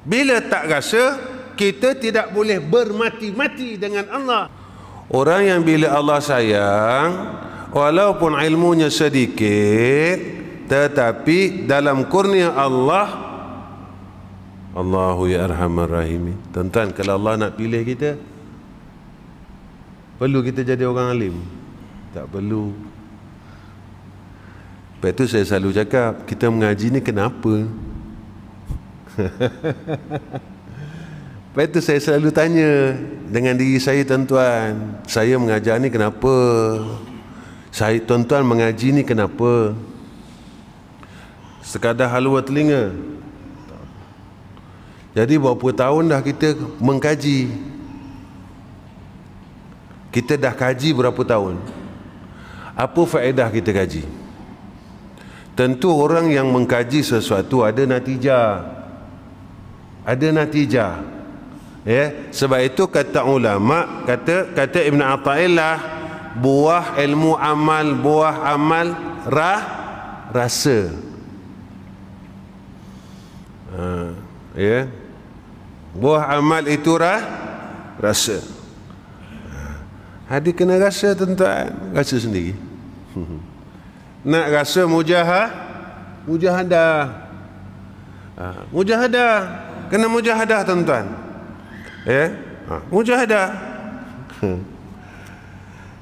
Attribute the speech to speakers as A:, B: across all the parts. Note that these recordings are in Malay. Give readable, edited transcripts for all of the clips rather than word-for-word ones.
A: Bila tak rasa, kita tidak boleh bermati-mati dengan Allah. Orang yang bila Allah sayang, walaupun ilmunya sedikit, tetapi dalam kurnia Allah, Allahu ya arhamar rahimin. Tuan-tuan, kalau Allah nak pilih kita, perlu kita jadi orang alim? Tak perlu. Lepas tu saya selalu cakap, kita mengaji ni kenapa? Lepas tu saya selalu tanya dengan diri saya, tuan-tuan, saya mengajar ni kenapa? Saya, tuan-tuan, mengaji ni kenapa? Sekadar halwa telinga? Jadi berapa tahun dah kita mengkaji? Kita dah kaji berapa tahun? Apa faedah kita kaji? Tentu orang yang mengkaji sesuatu ada natijah. Ada natijah. Ya, sebab itu kata ulama, kata Ibn Athaillah, buah ilmu amal, buah amal rasa. Ya. Buah amal itu rasa. Hadi kena rasa, tuan-tuan, rasa sendiri. Nak rasa mujahadah. Mujahadah, kena mujahadah, tuan-tuan. Ya, mujahadah.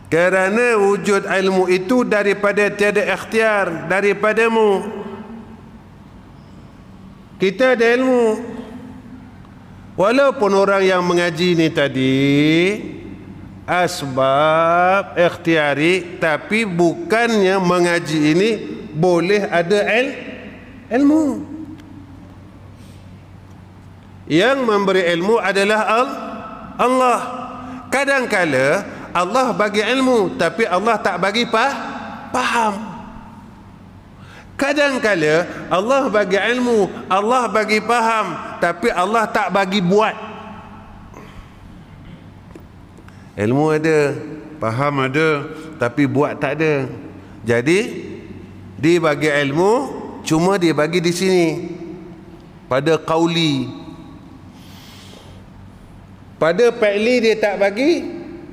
A: Kerana wujud ilmu itu daripada tiada ikhtiar daripadamu. Kita ada ilmu. Walaupun orang yang mengaji ni tadi asbab ikhtiari, tapi bukannya mengaji ini boleh ada ilmu. Yang memberi ilmu adalah Allah. Kadang-kala Allah bagi ilmu, tapi Allah tak bagi faham. Kadang-kala Allah bagi ilmu, Allah bagi faham, tapi Allah tak bagi buat. Ilmu ada, faham ada, tapi buat tak ada. Jadi dia bagi ilmu, cuma dia bagi di sini pada qauli. Pada fi'li dia tak bagi.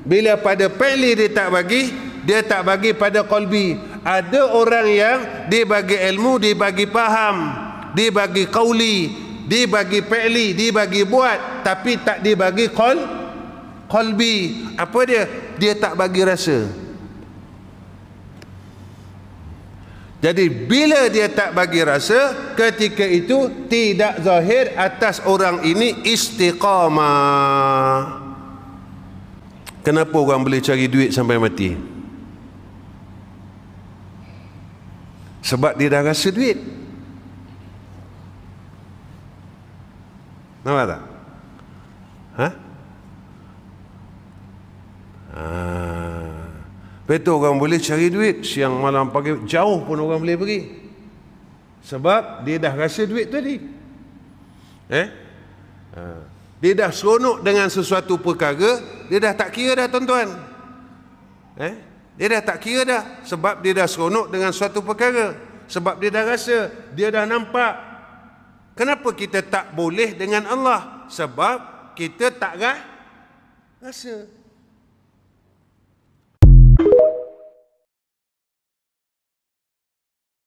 A: Bila pada fi'li dia tak bagi pada qalbi. Ada orang yang dia bagi ilmu, dia bagi faham, dia bagi qauli, dia bagi fi'li, dia bagi buat, tapi tak dia bagi qalbi. Apa dia? Dia tak bagi rasa. Jadi bila dia tak bagi rasa, ketika itu tidak zahir atas orang ini istiqamah. Kenapa orang boleh cari duit sampai mati? Sebab dia dah rasa duit. Nampak tak? Betul, orang boleh cari duit siang malam pagi, jauh pun orang boleh pergi. Sebab dia dah rasa duit tadi. Dia dah seronok dengan sesuatu perkara, dia dah tak kira dah, tuan-tuan. Dia dah tak kira dah. Sebab dia dah seronok dengan suatu perkara. Sebab dia dah rasa, dia dah nampak. Kenapa kita tak boleh dengan Allah? Sebab kita tak rasa.